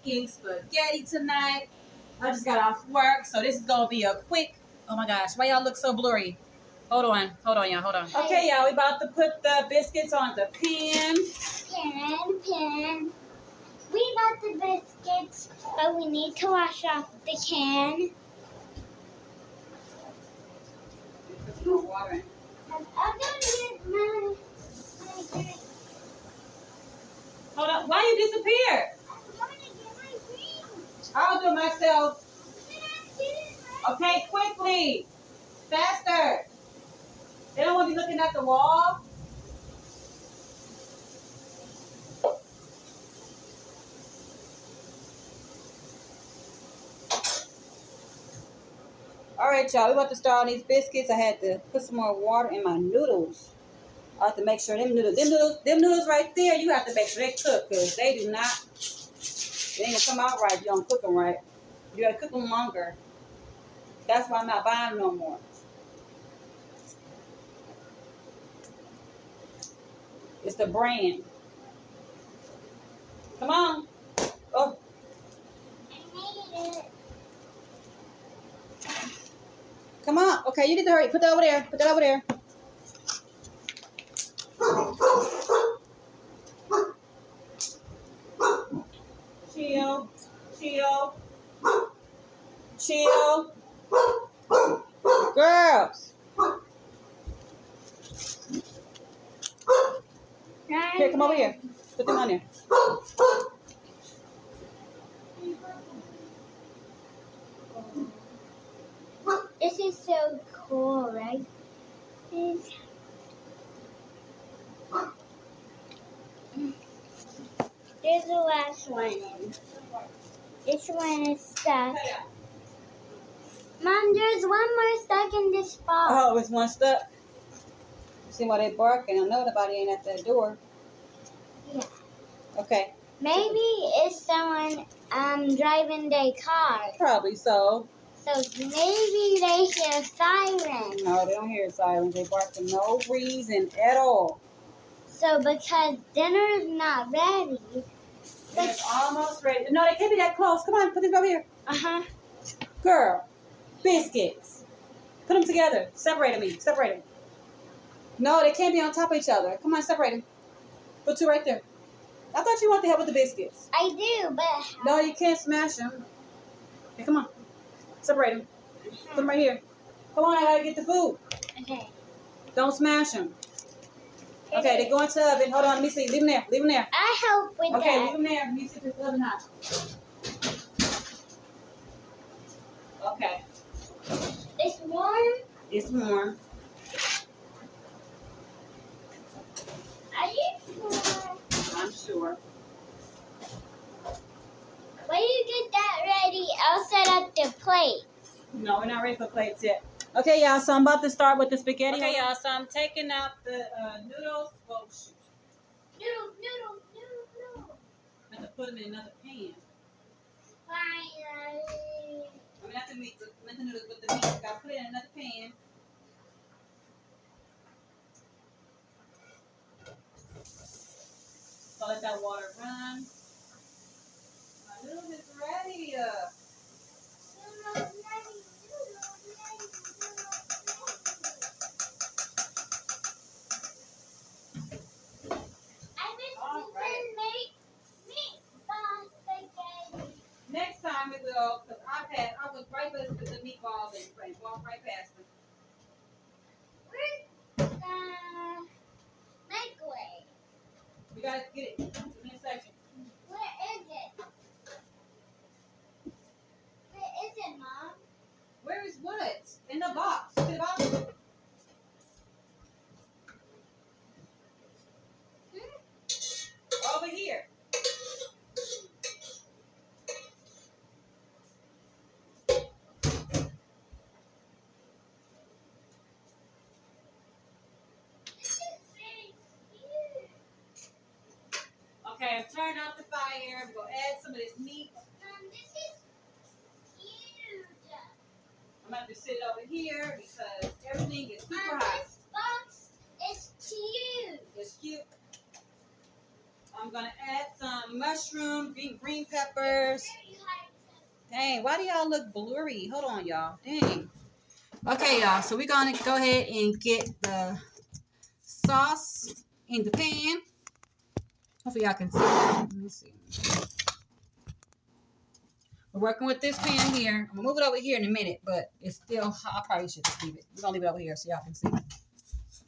making spaghetti tonight. I just got off work, so this is gonna be a quick. Oh my gosh, why y'all look so blurry? Hold on, y'all, hold on. Okay, y'all, we about to put the biscuits on the pan. Pan. We got the biscuits, but we need to wash off the can. Put some more water in. I'm gonna get my drink. Hold on, why you disappeared? I'm gonna get my drink. I'll do it myself. Can I get it? Okay, quickly, faster. They don't want to be looking at the wall. All right, y'all, we about to start on these biscuits. I had to put some more water in my noodles. I have to make sure them noodles right there, you have to make sure they cook, because they do not, they ain't gonna come out right if you don't cook them right. You gotta cook them longer. That's why I'm not buying no more. It's the brand. Come on. Oh. I made it. Come on. Okay, you need to hurry. Put that over there. Put that over there. Chill. Chill. Chill. Girls. Here, come over here. Put them on there. This is so cool, right? There's the last one. This one is stuck. Mom, there's one more stuck in this spot. Oh, it's one stuck. See why they barking? I know nobody ain't at that door. Yeah. Okay. Maybe it's someone driving their car. Probably so. So maybe they hear sirens. No, they don't hear sirens. They bark for no reason at all. So because dinner is not ready. It's almost ready. No, they can't be that close. Come on, put this over here. Uh-huh. Girl, biscuits. Put them together. Separate them. Separate them. No, they can't be on top of each other. Come on, separate them. Put two right there. I thought you wanted to help with the biscuits. I do, but... No, you can't smash them. Okay, come on. Separate them. Put them right here. Come on, I gotta get the food. Okay. Don't smash them. Okay, they go into the oven. Hold on, let me see. Leave them there. Leave them there. I help with Okay, that. leave them there. Let me see if it's oven hot. Okay. It's warm? It's warm. Are you sure? I'm sure. When you get that ready, I'll set up the plate. No, we're not ready for plates yet. Okay, y'all, so I'm about to start with the spaghetti. Okay, y'all, so I'm taking out the noodles. Oh, shoot. Noodle. I have to put them in another pan. Finally. I mean, not the meat, not the noodles, but the meat. Gotta put it in another pan. So let that water run. My noodles is ready. Next time we will, because I was right with the meatballs and walked right past them. Where's the microwave? We gotta get it. Give me a second. Where is it? Where is it, Mom? Where is what? In the box. See the box? Over here. Okay, I've turned off the fire. We're going to add some of this meat. This is huge. I'm going to have to sit over here because everything is super hot. This box is cute. It's cute. I'm going to add some mushroom, green peppers. Dang, why do y'all look blurry? Hold on, y'all. Dang. Okay, y'all. So we're gonna go ahead and get the sauce in the pan. Hopefully y'all can see. Let me see. We're working with this pan here. I'm gonna move it over here in a minute, but it's still hot. I probably should just leave it. We're gonna leave it over here so y'all can see. Let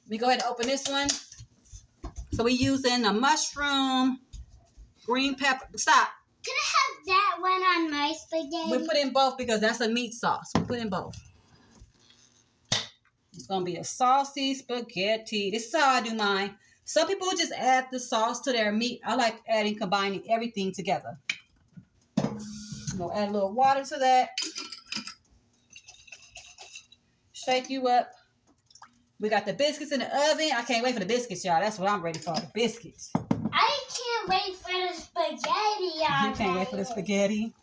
me go ahead and open this one. So we're using a mushroom, green pepper. Stop. Can I have that one on my spaghetti? We put in both because that's a meat sauce. We put in both. It's gonna be a saucy spaghetti. This is how I do mine. Some people just add the sauce to their meat. I like combining everything together. I'm gonna add a little water to that. Shake you up. We got the biscuits in the oven. I can't wait for the biscuits, y'all. That's what I'm ready for, the biscuits. I can't wait for the spaghetti, y'all. You can't wait for the spaghetti?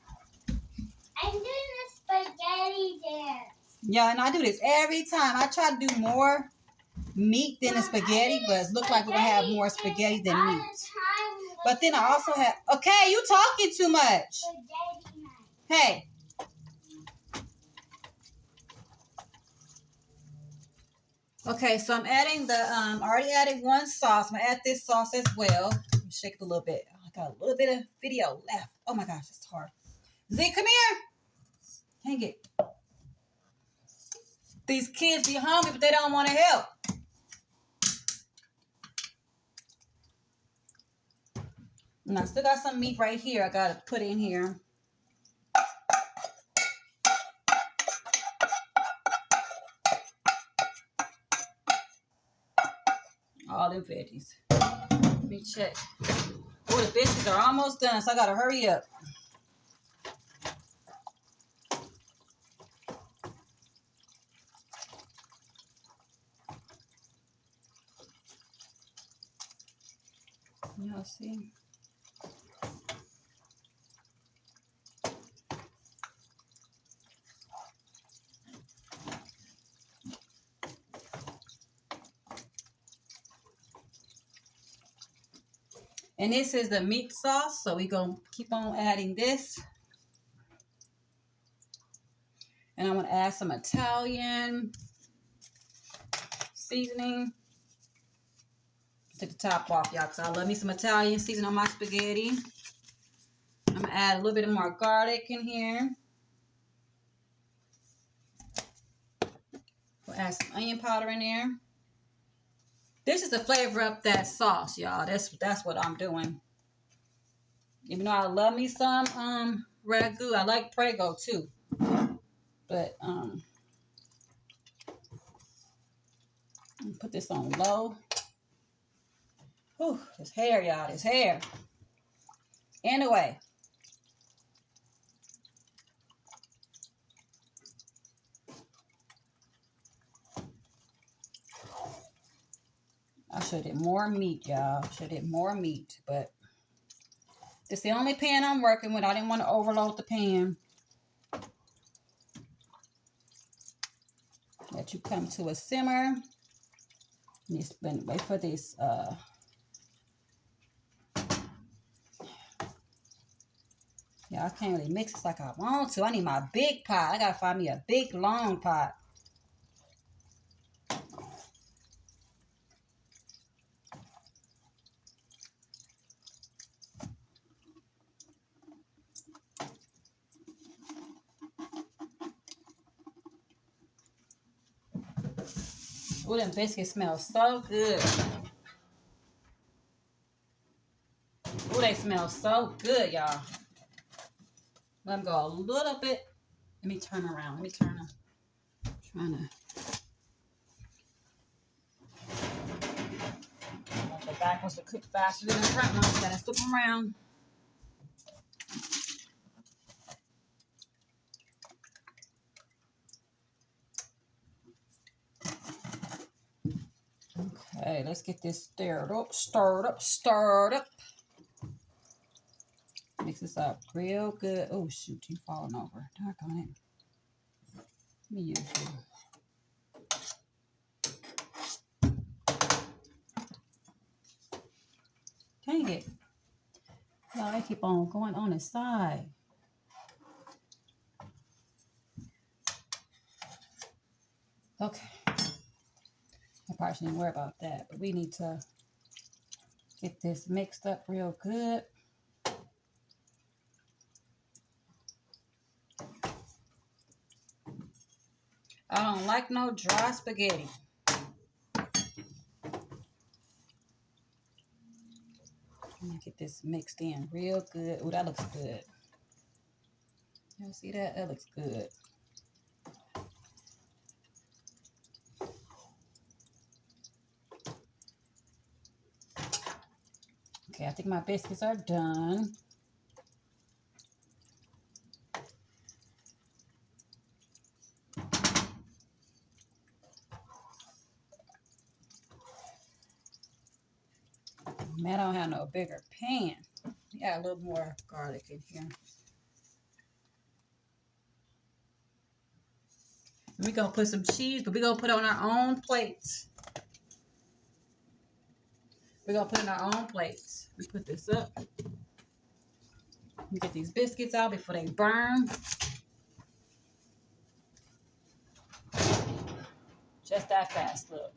I'm doing the spaghetti there. Yeah, and I do this every time. I try to do more meat than the spaghetti, but it looks like we're going to have more spaghetti than meat. But then I also have... Okay, you talking too much. Hey. Okay, so I'm adding the... I already added one sauce. I'm going to add this sauce as well. Let me shake it a little bit. I got a little bit of video left. Oh my gosh, it's hard. Z, come here. Hang it. These kids be hungry, but they don't want to help. And I still got some meat right here I got to put in here. All them veggies. Let me check. Oh, the biscuits are almost done, so I got to hurry up. Y'all see? And this is the meat sauce, so we're going to keep on adding this. And I'm going to add some Italian seasoning. Take the top off, y'all, because I love me some Italian seasoning on my spaghetti. I'm going to add a little bit more garlic in here. We'll add some onion powder in there. This is to flavor up that sauce, y'all. That's what I'm doing. Even though I love me some ragu, I like Prego too. But put this on low. Whew, this hair, y'all, this hair. Anyway. I should have more meat, y'all. Should have more meat, but this is the only pan I'm working with. I didn't want to overload the pan. Let you come to a simmer. And wait for this. Yeah, I can't really mix this like I want to. I need my big pot. I gotta find me a big long pot. Oh, them biscuits smell so good. Oh, they smell so good, y'all. Let them go a little bit. Let me turn around. Let me turn them. I'm trying to. The back wants to cook faster than the front one. Gotta flip them around. Okay, let's get this stirred up. Mix this up real good. Oh, shoot, you falling over. Dark on it. Let me use you. Dang it. No, I can't keep on going on the side. Okay. I probably shouldn't worry about that, but we need to get this mixed up real good. I don't like no dry spaghetti. I'm gonna get this mixed in real good. Oh, that looks good. Y'all see that? That looks good. Okay, I think my biscuits are done. Man, I don't have no bigger pan. Yeah, a little more garlic in here. We're going to put some cheese, but we're going to put it on our own plates. We're going to put it on our own plates. We put this up. We get these biscuits out before they burn. Just that fast, look.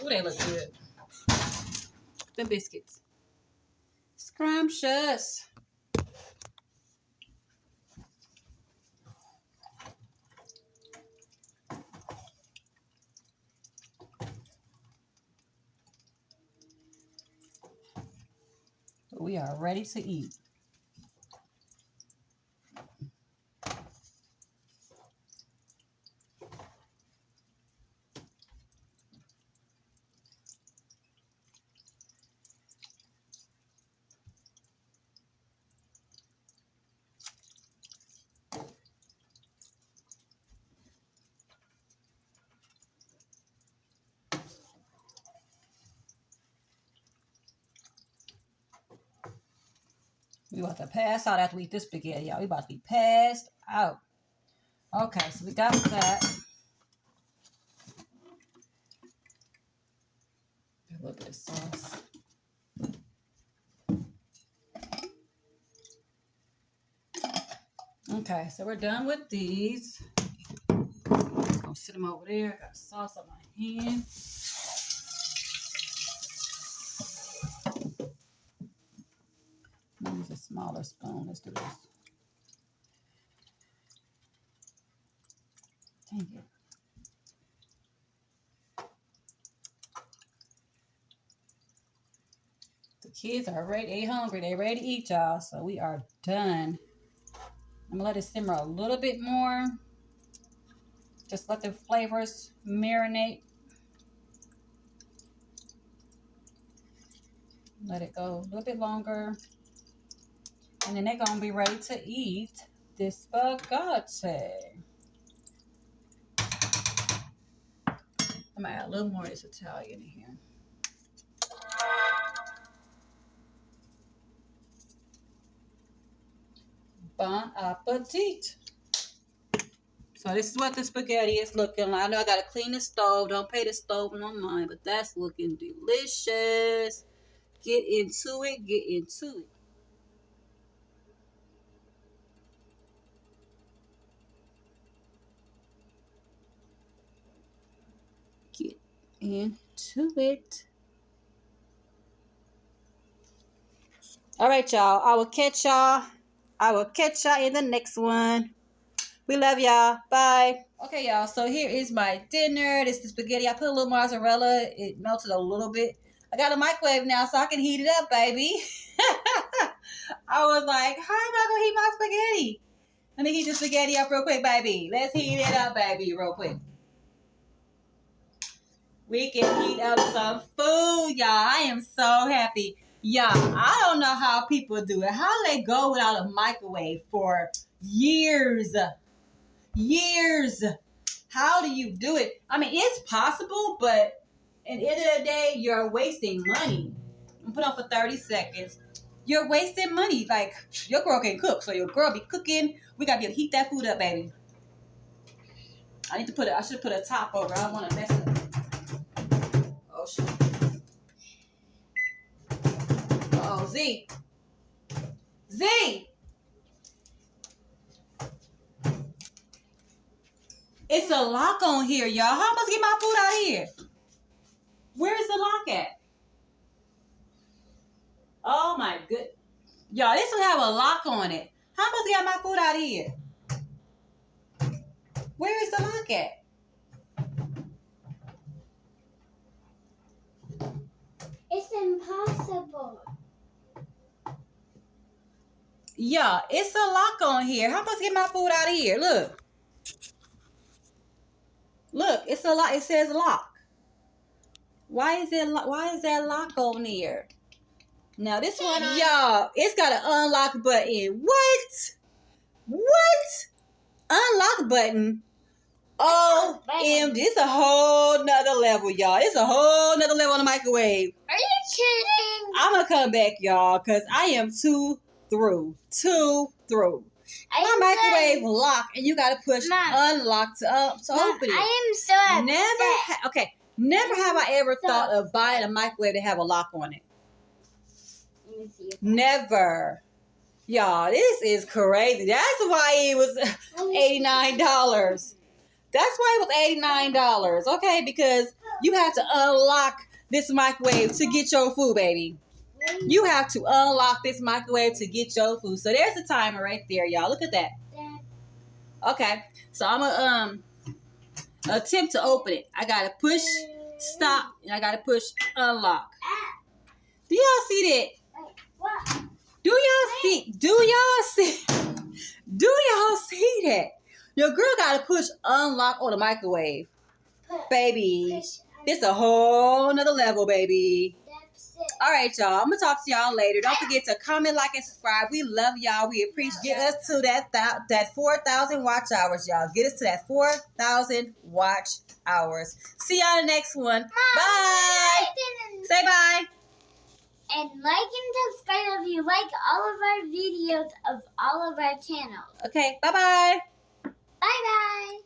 Ooh, they look good. The biscuits. Scrumptious. We are ready to eat. We about to pass out after we eat this spaghetti, y'all. We about to be passed out. Okay, so we got that. A little bit of sauce. Okay, so we're done with these. I'm gonna sit them over there. Got sauce on my hand. Use a smaller spoon. Let's do this. Dang it. The kids are ready. They hungry. They ready to eat, y'all. So we are done. I'm gonna let it simmer a little bit more. Just let the flavors marinate. Let it go a little bit longer. And then they're gonna be ready to eat this spaghetti. I'm gonna add a little more of this Italian in here. Bon appetit. So this is what the spaghetti is looking like. I know I gotta clean the stove. Don't pay the stove no mind, but that's looking delicious. Get into it. Get into it. Get into it. All right, y'all. I will catch y'all in the next one. We love y'all. Bye. Okay, y'all. So here is my dinner. This is the spaghetti. I put a little mozzarella. It melted a little bit. I got a microwave now, so I can heat it up, baby. I was like, how am I going to heat my spaghetti? Let me heat the spaghetti up real quick, baby. Let's heat it up, baby, real quick. We can heat up some food, y'all. I am so happy. Y'all, I don't know how people do it. How do they go without a microwave for years? Years. How do you do it? I mean, it's possible, but at the end of the day, you're wasting money. I'm put on for 30 seconds. You're wasting money. Like, your girl can cook, so your girl be cooking. We gotta be able to heat that food up, baby. I should put a top over. I don't want to mess it up. Oh, shit. Z. Z. It's a lock on here, y'all. How am I supposed to get my food out of here? Where is the lock at? Oh my good. Y'all, this one have a lock on it. How am I supposed to get my food out of here? Where is the lock at? It's impossible. Yeah, it's a lock on here. How am I supposed to get my food out of here? Look. Look, it's a lock. It says lock. Why is that lock on there? Now this one, y'all, it's got an unlock button. What? Unlock button? OMG, it's a whole nother level, y'all. It's a whole nother level on the microwave. Are you kidding? I'm gonna come back, y'all, because I am too through. My microwave lock, and you gotta push unlock to open it. I am so upset. Never have I ever thought of buying a microwave to have a lock on it. Let me see. Never. Y'all, this is crazy. That's why it was $89. That's why it was $89. Okay, because you have to unlock this microwave to get your food, baby. You have to unlock this microwave to get your food. So there's the timer right there, y'all. Look at that. Okay, so I'm gonna attempt to open it. I gotta push stop and I gotta push unlock. Do y'all see that? What? Do y'all see that? Your girl gotta push unlock on the microwave. Baby, this a whole nother level, baby. All right, y'all. I'm gonna talk to y'all later. Don't forget to comment, like, and subscribe. We love y'all. We appreciate. Get us to that 4,000 watch hours, y'all. Get us to that 4,000 watch hours. See y'all in the next one. Bye. Say bye. And like and subscribe if you like all of our videos of all of our channels. Okay. Bye bye. Bye bye.